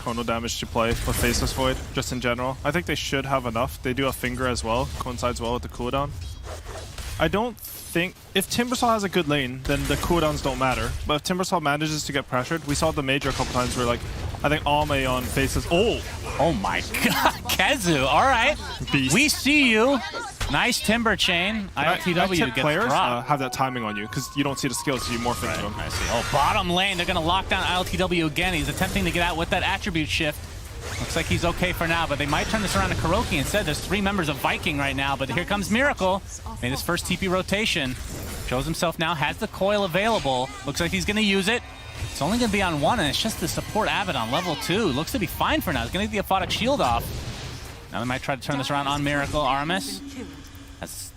chrono damage to play with Faceless Void, just in general. I think they should have enough. They do have Finger as well, coincides well with the cooldown. I don't think... If Timbersaw has a good lane, then the cooldowns don't matter. But if Timbersaw manages to get pressured, we saw the major a couple times where, like, I think Alme on Faceless... Oh my god, Kezu, alright. Beast. We see you. Nice Timber Chain. ILTW gets players dropped. have that timing on you, because you don't see the skills, so you morph into them. I see. Oh, bottom lane, they're going to lock down ILTW again. He's attempting to get out with that attribute shift. Looks like he's okay for now, but they might turn this around to KuroKy instead. There's 3 members of Vikingg right now, but here comes Miracle. Made his first TP rotation. Shows himself now, has the coil available. Looks like he's going to use it. It's only going to be on 1, and it's just the support Avid on level 2. Looks to be fine for now. He's going to get the Aphotic Shield off. Now they might try to turn this around on Miracle. Aramis has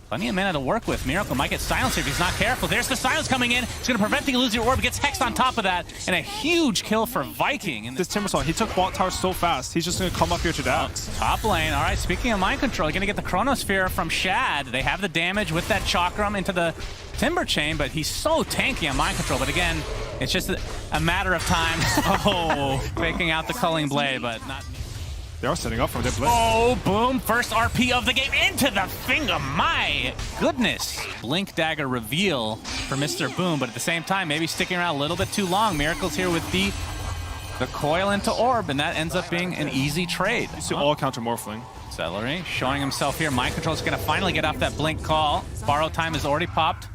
plenty of mana to work with. Miracle might get silenced here if he's not careful. There's the silence coming in. It's going to prevent the illusory orb. Gets hexed on top of that, and a huge kill for Vikingg. This Timbersaw, he took bot tower so fast, he's just going to come up here to dance. Top lane. All right, speaking of mind control, going to get the Chronosphere from Shad. They have the damage with that Chakram into the Timber Chain, but he's so tanky on mind control. But again, it's just a matter of time. Oh, faking out the Culling Blade, but not... They are setting up for their blade. Oh, boom. First RP of the game into the finger. My goodness. Blink Dagger reveal for Mr. Boom, but at the same time, maybe sticking around a little bit too long. Miracle's here with the coil into orb, and that ends up being an easy trade. You see all counter morphling. Celery showing himself here. Mind Control is going to finally get off that blink call. Borrow time is already popped.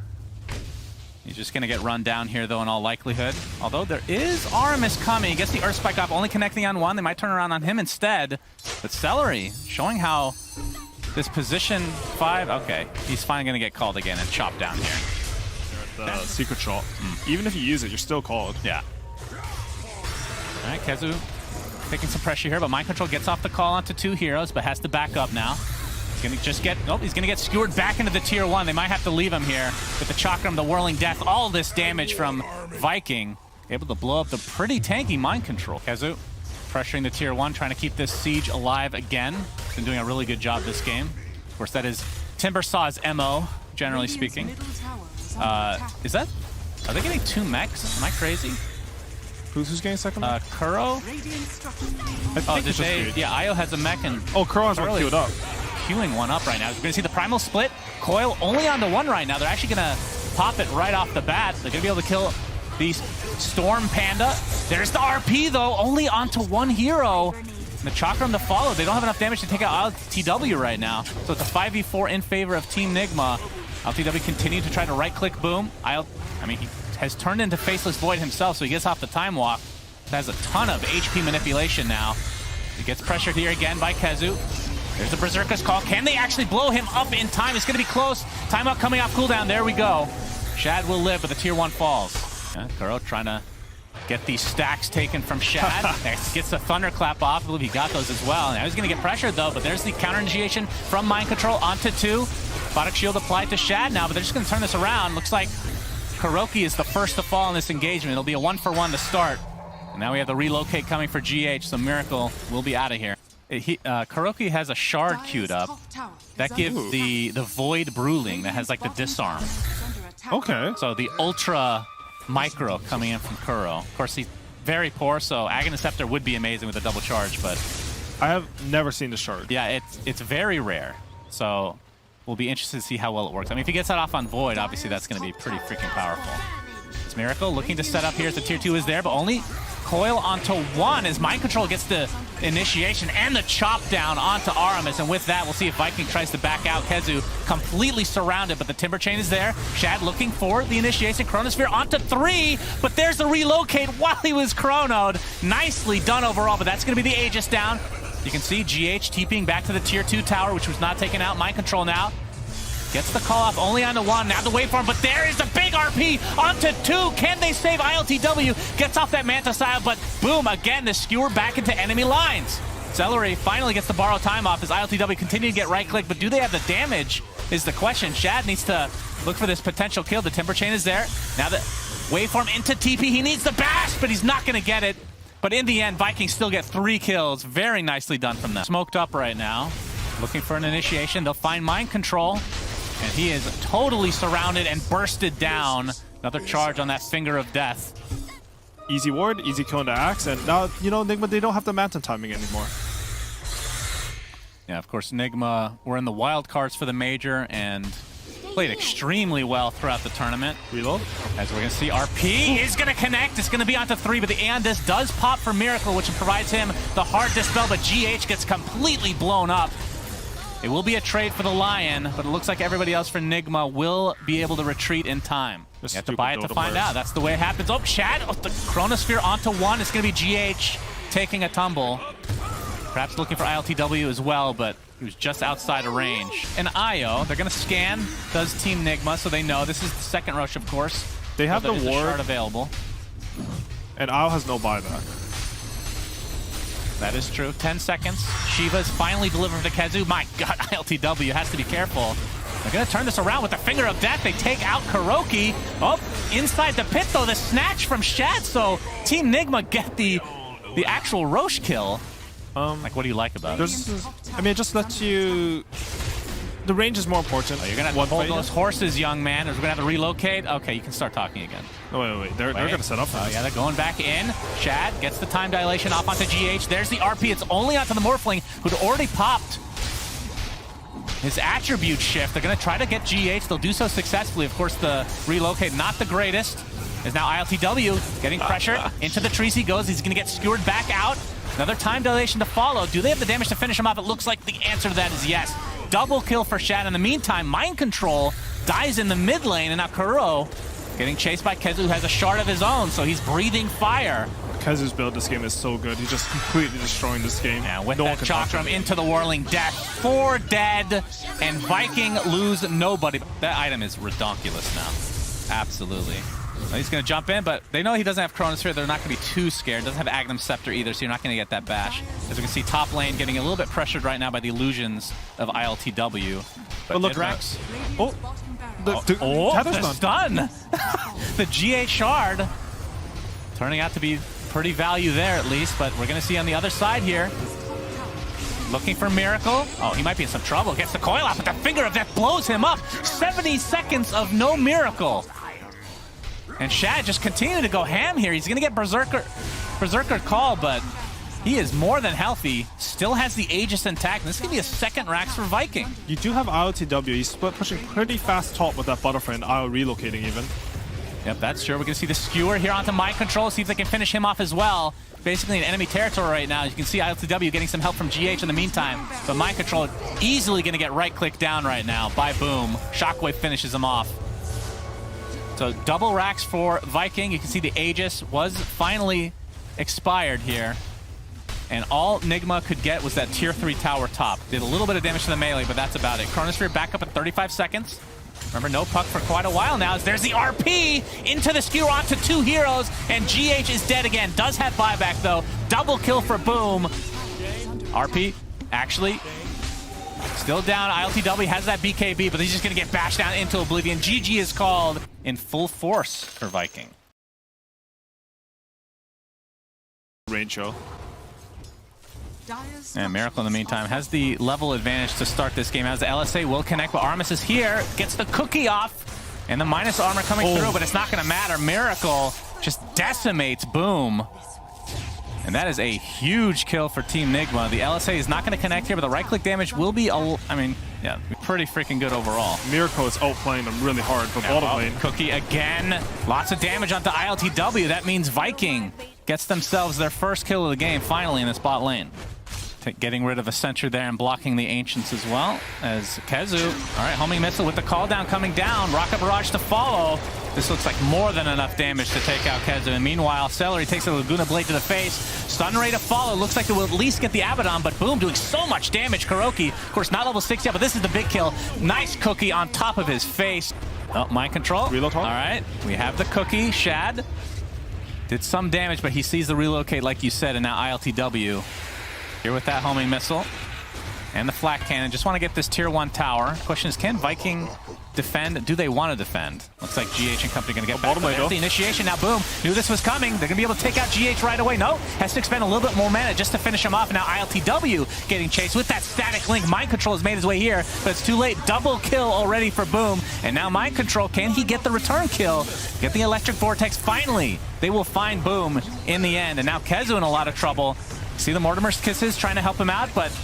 He's just going to get run down here, though, in all likelihood. Although there is Aramis coming. He gets the Earth Spike off, only connecting on 1. They might turn around on him instead. But Celery showing how this position 5... Okay, he's finally going to get called again and chopped down here. The secret shot. Even if you use it, you're still called. Yeah. All right, Kezu taking some pressure here, but Mind Control gets off the call onto 2 heroes, but has to back up now. Gonna just get, nope, he's gonna get skewered back into the tier 1. They might have to leave him here with the Chakram, the Whirling Death, all this damage from Vikingg. Able to blow up the pretty tanky Mind Control. Kezu pressuring the tier 1, trying to keep this siege alive again. Been doing a really good job this game. Of course, that is Timbersaw's MO, generally speaking. Are they getting 2 mechs? Am I crazy? Who's getting second? Kuro? Yeah, Io has a mech and... Oh, Kuro has one queued up. Queuing one up right now. You're going to see the Primal Split. Coil only onto 1 right now. They're actually going to pop it right off the bat. They're going to be able to kill the Storm Panda. There's the RP, though, only onto 1 hero. And the Chakram to follow. They don't have enough damage to take out LTW right now. So it's a 5v4 in favor of Team Nigma. LTW continued to try to right-click Boom. I mean, he has turned into Faceless Void himself, so he gets off the Time Walk. Has a ton of HP manipulation now. He gets pressured here again by Kezu. There's the Berserker's call. Can they actually blow him up in time? It's going to be close. Timeout coming off cooldown. There we go. Shad will live, but the tier 1 falls. Yeah, Kuro trying to get these stacks taken from Shad. Next gets the Thunderclap off. I believe he got those as well. Now he's going to get pressured, though, but there's the counter initiation from Mind Control onto 2. Aphotic Shield applied to Shad now, but they're just going to turn this around. Looks like KuroKy is the first to fall in this engagement. It'll be a 1-for-1 to start. And now we have the relocate coming for GH, so Miracle will be out of here. KuroKy has a shard queued up that gives the Void Bruling that has like the disarm. Okay. So the Ultra Micro coming in from Kuro. Of course, he's very poor, so Aghanim Scepter would be amazing with a double charge, but... I have never seen the shard. Yeah, it's very rare. So we'll be interested to see how well it works. I mean, if he gets that off on Void, obviously that's going to be pretty freaking powerful. It's Miracle looking to set up here as the tier 2 is there, but only coil onto 1 as Mind Control gets the initiation and the chop down onto Aramis, and with that we'll see if Vikingg tries to back out. Kezu completely surrounded, but the Timber Chain is there. Shad looking for the initiation. Chronosphere onto 3, but there's the relocate while he was chronoed. Nicely done overall, but that's going to be the Aegis down. You can see GH TPing back to the tier 2 tower, which was not taken out. Mind Control now gets the call off only onto 1. Now the waveform, but there is a big RP onto 2. Can they save ILTW? Gets off that Manta Style, but boom, again, the skewer back into enemy lines. Celery finally gets the borrow time off as ILTW continue to get right-click, but do they have the damage is the question. Shad needs to look for this potential kill. The Timber Chain is there. Now the waveform into TP. He needs the bash, but he's not going to get it. But in the end, Vikings still get 3 kills. Very nicely done from them. Smoked up right now. Looking for an initiation. They'll find Mind Control. And he is totally surrounded and bursted down. Another charge on that Finger of Death. easy ward, easy kill into Axe, and now, you know, Nigma, they don't have the Mountain timing anymore. Yeah, of course, Nigma were in the wild cards for the major and played extremely well throughout the tournament. Reload. As we're going to see, RP is going to connect. It's going to be onto 3, but the Aeon Disc does pop for Miracle, which provides him the hard dispel, but GH gets completely blown up. It will be a trade for the Lion, but it looks like everybody else for Nigma will be able to retreat in time. You have to buy it to find out. That's the way it happens. Oh, Chad, the Chronosphere onto 1. It's going to be GH taking a tumble. Perhaps looking for ILTW as well, but he was just outside of range. And IO, they're going to scan, does Team Nigma, so they know. This is the second rush, of course. They have the ward available. And IO has no buyback. That is true. 10 seconds. Shiva's finally delivered to Kezu. My God, ILTW has to be careful. They're going to turn this around with the Finger of Death. They take out Kuroki. Oh, inside the pit, though, the snatch from Shad. So Team Nigma get the actual Roche kill. Like, what do you like about it? I mean, it just lets you... The range is more important. Oh, you're going to have to hold those horses, young man. Or we're going to have to relocate. Okay, you can start talking again. Oh, wait. They're going to set up for this. Yeah, they're going back in. Shad gets the time dilation off onto GH. There's the RP. It's only onto the Morphling, who'd already popped his attribute shift. They're going to try to get GH. They'll do so successfully. Of course, the relocate, not the greatest. Is now ILTW getting pressured. Into the trees he goes. He's going to get skewered back out. Another time dilation to follow. Do they have the damage to finish him off? It looks like the answer to that is yes. Double kill for Shad. In the meantime, Mind Control dies in the mid lane, and now Kuro getting chased by Kezu, who has a shard of his own, so he's breathing fire. Kezu's build this game is so good. He's just completely destroying this game. Yeah, with that Chakram into the Whirling Death. 4 dead, and Vikingg lose nobody. That item is redonkulous now. Absolutely. He's going to jump in, but they know he doesn't have Chronosphere. They're not going to be too scared. Doesn't have Agnum Scepter either, so you're not going to get that bash. As we can see, top lane getting a little bit pressured right now by the illusions of ILTW. But look, Rex. Oh, the stun! The GA shard turning out to be pretty value there at least, but we're going to see on the other side here. Looking for Miracle. Oh, he might be in some trouble. Gets the coil out, but the Finger of Death blows him up. 70 seconds of no Miracle. And Shad just continuing to go ham here. He's going to get Berserker call, but he is more than healthy. Still has the Aegis intact. This is going to be a second Rax for Vikingg. You do have ILTW. He's pushing pretty fast top with that Butterfree and IO relocating even. Yep, that's true. We're going to see the Skewer here onto Mind Control. See if they can finish him off as well. Basically in enemy territory right now. You can see ILTW getting some help from GH in the meantime. But Mind Control easily going to get right-clicked down right now by Boom. Shockwave finishes him off. So double racks for Vikingg. You can see the Aegis was finally expired here. And all Nigma could get was that tier 3 tower top. Did a little bit of damage to the melee, but that's about it. Chronosphere back up at 35 seconds. Remember, no puck for quite a while now. As there's the RP into the skewer onto 2 heroes, and GH is dead again. Does have buyback, though. Double kill for Boom. RP actually still down. ILTW has that BKB, but he's just going to get bashed down into oblivion. GG is called in full force for Vikingg. Range show. And Miracle in the meantime has the level advantage to start this game as the LSA will connect, but Armus is here, gets the cookie off, and the minus armor coming through, but it's not going to matter. Miracle just decimates Boom. And that is a huge kill for Team Nigma. The LSA is not going to connect here, but the right-click damage will be, pretty freaking good overall. Miracle is outplaying them really hard for bottom lane. Cookie again. Lots of damage onto ILTW. That means Vikingg gets themselves their first kill of the game finally in the spot lane. Getting rid of a sentry there and blocking the Ancients as well as Kezu. All right, homing missile with the call down coming down. Rocket Barrage to follow. This looks like more than enough damage to take out Kezu. And meanwhile, Celery takes a Laguna Blade to the face. Stun Ray to follow. Looks like it will at least get the Abaddon, but Boom doing so much damage. Kuroki, of course, not level 6 yet, but this is the big kill. Nice Cookie on top of his face. Oh, Mind Control. Reload hard. All right, we have the Cookie. Shad did some damage, but he sees the relocate like you said, and now ILTW. Here with that homing missile and the flak cannon. Just want to get this tier 1 tower. Question is, can Vikingg defend? Do they want to defend? Looks like GH and company going to get back. Bottom lane, The initiation now, boom. Knew this was coming. They're going to be able to take out GH right away. No, has to expend a little bit more mana just to finish him off. Now ILTW getting chased with that static link. Mind Control has made his way here, but it's too late. Double kill already for Boom. And now Mind Control, can he get the return kill? Get the Electric Vortex. Finally, they will find Boom in the end. And now Kezu in a lot of trouble. See the Mortimer's Kisses trying to help him out, but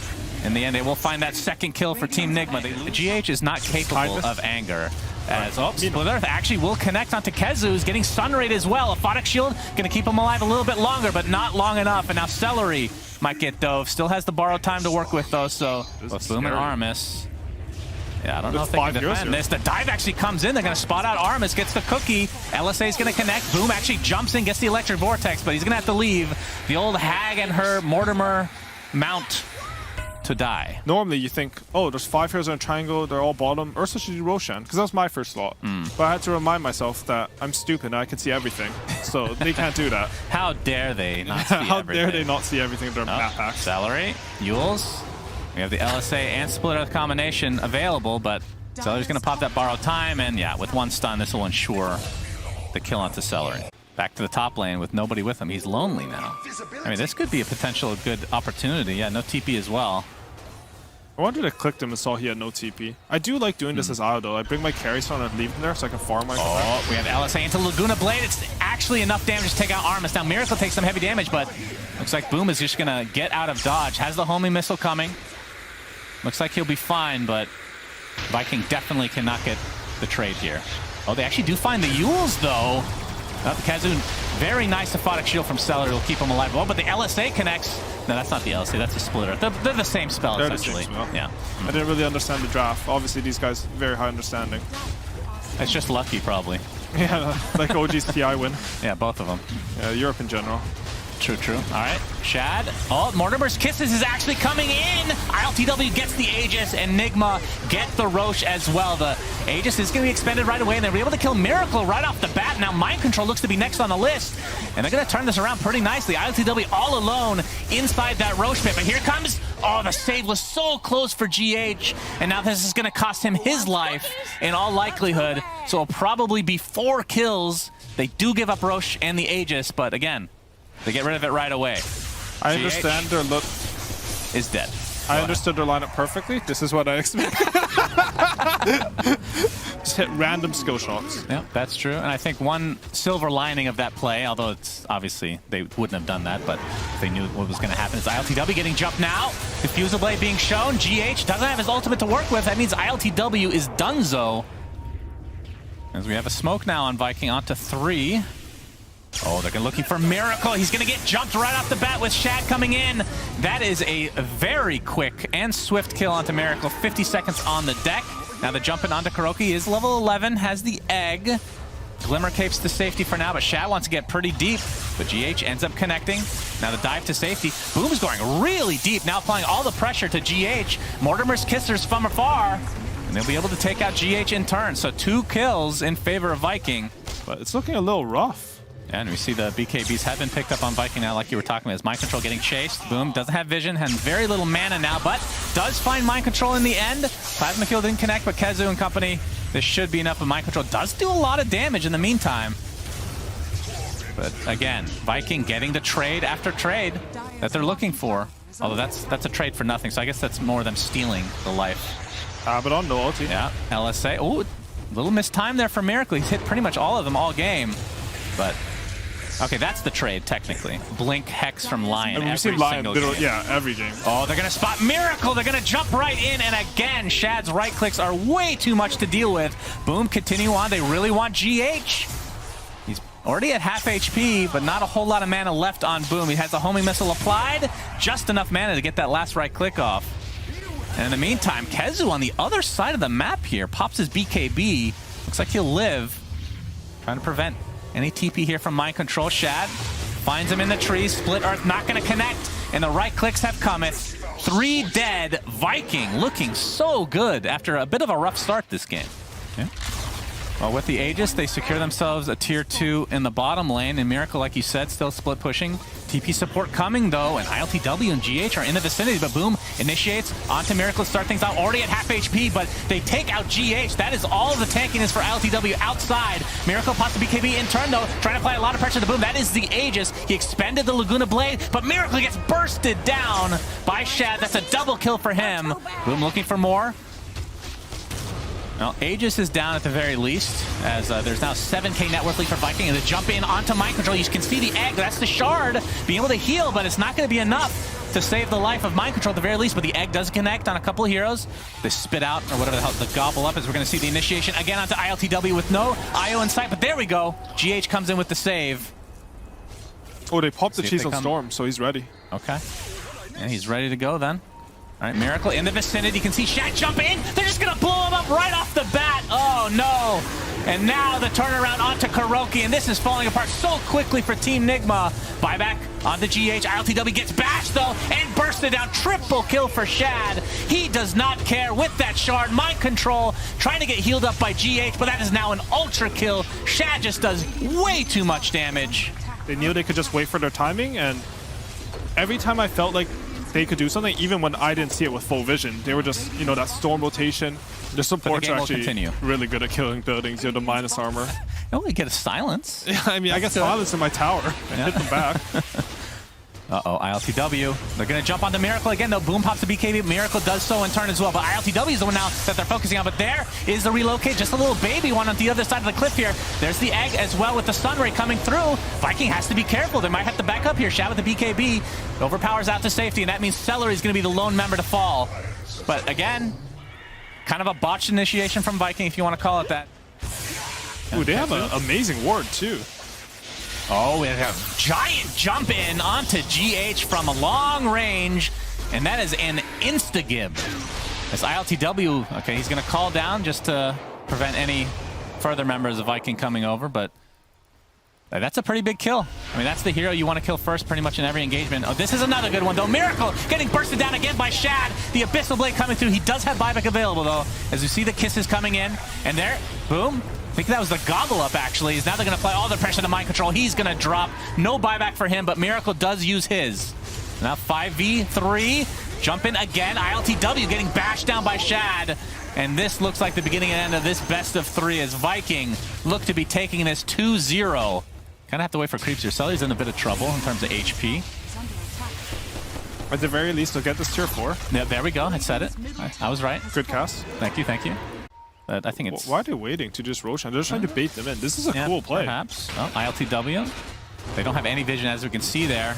in the end, they will find that second kill for Team Nigma. The GH is not capable of anger. As Split Earth actually will connect onto Kezu, who's getting stun rate as well. A Photic Shield going to keep him alive a little bit longer, but not long enough. And now Celery might get dove. Still has the borrowed time to work with, though. So with Boom and Armis. Yeah, I don't know if they can defend this. The dive actually comes in. They're going to spot out Armis, gets the cookie. LSA is going to connect. Boom actually jumps in, gets the Electric Vortex, but he's going to have to leave the old Hag and her Mortimer mount to die. Normally you think, oh, there's 5 heroes in a triangle, they're all bottom. Ursa should do Roshan, because that was my first thought. But I had to remind myself that I'm stupid and I can see everything. So they can't do that. How dare they not see How everything? dare they not see everything in their map packs? Celery, Yules. We have the LSA and Split Earth combination available, but Celery's going to pop that borrowed time, and yeah, with one stun, this will ensure the kill onto Celery. Back to the top lane with nobody with him. He's lonely now. I mean, this could be a potential good opportunity. Yeah, no TP as well. I wanted to click him and saw he had no TP. I do like doing this as Io, though. I bring my carry stone and leave him there so I can farm my we have LSA into Laguna Blade. It's actually enough damage to take out Armis. Now Miracle takes some heavy damage, but looks like Boom is just going to get out of dodge. Has the homing missile coming. Looks like he'll be fine, but Vikingg definitely cannot get the trade here. Oh, they actually do find the Yules, though. The Kezu, very nice Aphotic Shield from Celery will keep him alive. Oh, but the LSA connects. No, that's not the LSA, that's a Splitter. They're the same spell, They're essentially. The same spell. Yeah. I didn't really understand the draft. Obviously, these guys, very high understanding. It's just lucky, probably. Yeah, like OG's PI win. Yeah, both of them. Yeah, Europe in general. True, true. All right, Shad. Oh, Mortimer's Kisses is actually coming in. ILTW gets the Aegis, and Nigma get the Roche as well. The Aegis is going to be expended right away, and they're able to kill Miracle right off the bat. Now Mind Control looks to be next on the list, and they're going to turn this around pretty nicely. ILTW all alone inside that Roche pit, but here comes... Oh, the save was so close for GH, and now this is going to cost him his life in all likelihood, so it'll probably be 4 kills. They do give up Roche and the Aegis, but again... They get rid of it right away. I understand their look is dead. I understood their lineup perfectly. This is what I expected. Just hit random skill shots. Yeah, that's true. And I think one silver lining of that play, although it's obviously they wouldn't have done that, but if they knew what was going to happen, is ILTW getting jumped now. Diffusal Blade being shown. GH doesn't have his ultimate to work with. That means ILTW is donezo. As we have a smoke now on Vikingg onto 3. Oh, they're looking for Miracle. He's going to get jumped right off the bat with Shad coming in. That is a very quick and swift kill onto Miracle. 50 seconds on the deck. Now the jump in onto Kuroki is level 11, has the egg. Glimmer capes to safety for now, but Shad wants to get pretty deep. But GH ends up connecting. Now the dive to safety. Boom's going really deep, now applying all the pressure to GH. Mortimer's Kissers from afar. And they'll be able to take out GH in turn. So 2 kills in favor of Vikingg. But it's looking a little rough. Yeah, and we see the BKBs have been picked up on Vikingg now, like you were talking about. His Mind Control getting chased. Boom, doesn't have vision, has very little mana now, but does find Mind Control in the end. Plasma Kill didn't connect, but Kezu and company, this should be enough. But Mind Control does do a lot of damage in the meantime. But again, Vikingg getting the trade after trade that they're looking for. Although that's a trade for nothing, so I guess that's more them stealing the life. But on no ulti. Yeah, LSA. Oh, little missed time there for Miracle. He's hit pretty much all of them all game. But... okay, that's the trade, technically. Blink Hex from Lion. And we've seen Lion, yeah, every game. Oh, they're going to spot Miracle. They're going to jump right in. And again, Shad's right clicks are way too much to deal with. Boom, continue on. They really want GH. He's already at half HP, but not a whole lot of mana left on Boom. He has the homing missile applied. Just enough mana to get that last right click off. And in the meantime, Kezu on the other side of the map here pops his BKB. Looks like he'll live. Trying to prevent any TP here from Mind Control. Shad finds him in the trees. Split Earth not going to connect. And the right clicks have cometh. 3 dead. Vikingg looking so good after a bit of a rough start this game. Yeah. Well, with the Aegis, they secure themselves a tier 2 in the bottom lane. And Miracle, like you said, still split pushing. TP support coming, though, and ILTW and GH are in the vicinity. But Boom initiates onto Miracle to start things out. Already at half HP, but they take out GH. That is all the tankiness for ILTW outside. Miracle pops the BKB in turn, though, trying to apply a lot of pressure to Boom. That is the Aegis. He expended the Laguna Blade, but Miracle gets bursted down by Shad. That's a double kill for him. Boom looking for more. Well, Aegis is down at the very least, as there's now 7k net worth lead for Vikingg, and the jump in onto mind control. You can see the egg, that's the shard, being able to heal, but it's not going to be enough to save the life of mind control at the very least, but the egg does connect on a couple of heroes. They spit out, or whatever the hell, the gobble up, as we're going to see the initiation again onto ILTW with no IO in sight, but there we go. GH comes in with the save. Oh, they popped the cheese on Storm, so he's ready. Okay. And he's ready to go then. All right, Miracle in the vicinity. You can see Shad jump in. They're just going to blow him up right off the bat. Oh, no. And now the turnaround onto KuroKy, and this is falling apart so quickly for Team Nigma. Buyback on the GH. ILTW gets bashed, though, and bursted down. Triple kill for Shad. He does not care with that shard. Mind control, trying to get healed up by GH, but that is now an ultra kill. Shad just does way too much damage. They knew they could just wait for their timing, and every time I felt like they could do something, even when I didn't see it with full vision, they were just, you know, that storm rotation. The supports are actually really good at killing buildings. You know, the minus armor. Oh, we get a silence. Yeah, I mean, I get silence in my tower and hit them back. Uh-oh, ILTW. They're going to jump onto Miracle again, though. Boom pops the BKB. Miracle does so in turn as well. But ILTW is the one now that they're focusing on. But there is the relocate. Just a little baby one on the other side of the cliff here. There's the egg as well with the stun ray coming through. Vikingg has to be careful. They might have to back up here. Shad with the BKB overpowers out to safety, and that means Celery is going to be the lone member to fall. But again, kind of a botched initiation from Vikingg, if you want to call it that. Ooh, they have an amazing ward, too. Oh, we have a giant jump in onto GH from a long range, and that is an insta-gib. As ILTW, okay, he's going to call down just to prevent any further members of Vikingg coming over, but that's a pretty big kill. I mean, that's the hero you want to kill first pretty much in every engagement. Oh, this is another good one, though. Miracle getting bursted down again by Shad. The Abyssal Blade coming through. He does have buyback available, though, as you see the kisses coming in. And there, boom. I think that was the gobble up, actually. Now they're going to apply all the pressure to mind control. He's going to drop. No buyback for him, but Miracle does use his. Now 5v3. Jump in again. ILTW getting bashed down by Shad. And this looks like the beginning and end of this best of 3 as Vikingg look to be taking this 2-0. Kind of have to wait for creeps here. Sully's in a bit of trouble in terms of HP. At the very least, they'll get this tier 4. Yeah, there we go. I said it. I was right. Good cast. Thank you, thank you. I think it's... Why are they waiting to just Roshan? They're just trying to bait them in. This is a cool play. Perhaps. Oh, ILTW. They don't have any vision, as we can see there.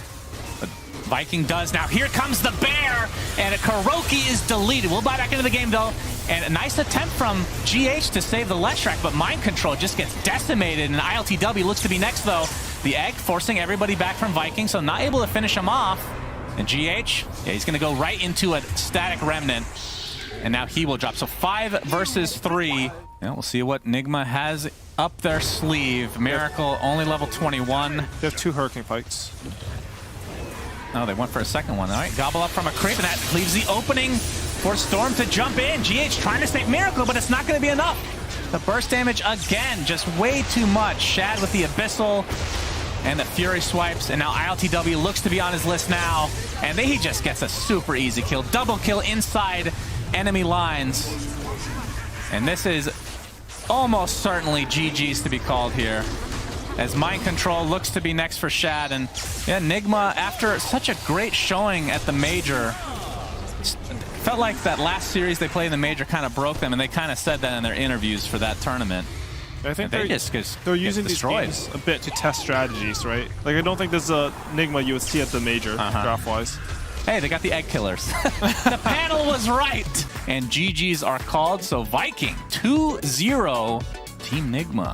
But Vikingg does. Now here comes the bear, and KuroKy is deleted. We'll buy back into the game, though. And a nice attempt from GH to save the Leshrac, but mind control just gets decimated, and ILTW looks to be next, though. The egg forcing everybody back from Vikingg, so not able to finish him off. And GH, yeah, he's going to go right into a static remnant. And now he will drop. So 5 versus 3. Yeah, we'll see what Nigma has up their sleeve. Miracle only level 21. They have 2 Hurricane Pikes. Oh, they went for a second one. All right, gobble up from a creep, and that leaves the opening for Storm to jump in. GH trying to save Miracle, but it's not going to be enough. The burst damage again, just way too much. Shad with the Abyssal and the Fury swipes, and now ILTW looks to be on his list now. And he just gets a super easy kill. Double kill inside enemy lines. And this is almost certainly GG's to be called here, as mind control looks to be next for Shad. And yeah, Nigma, after such a great showing at the major, felt like that last series they played in the major kind of broke them, and they kind of said that in their interviews for that tournament. I think they're using these games a bit to test strategies, right? Like, I don't think there's a Nigma you would see at the major, draft-wise. Hey, they got the egg killers. The panel was right. And GG's are called, so Vikingg 2-0 Team Nigma.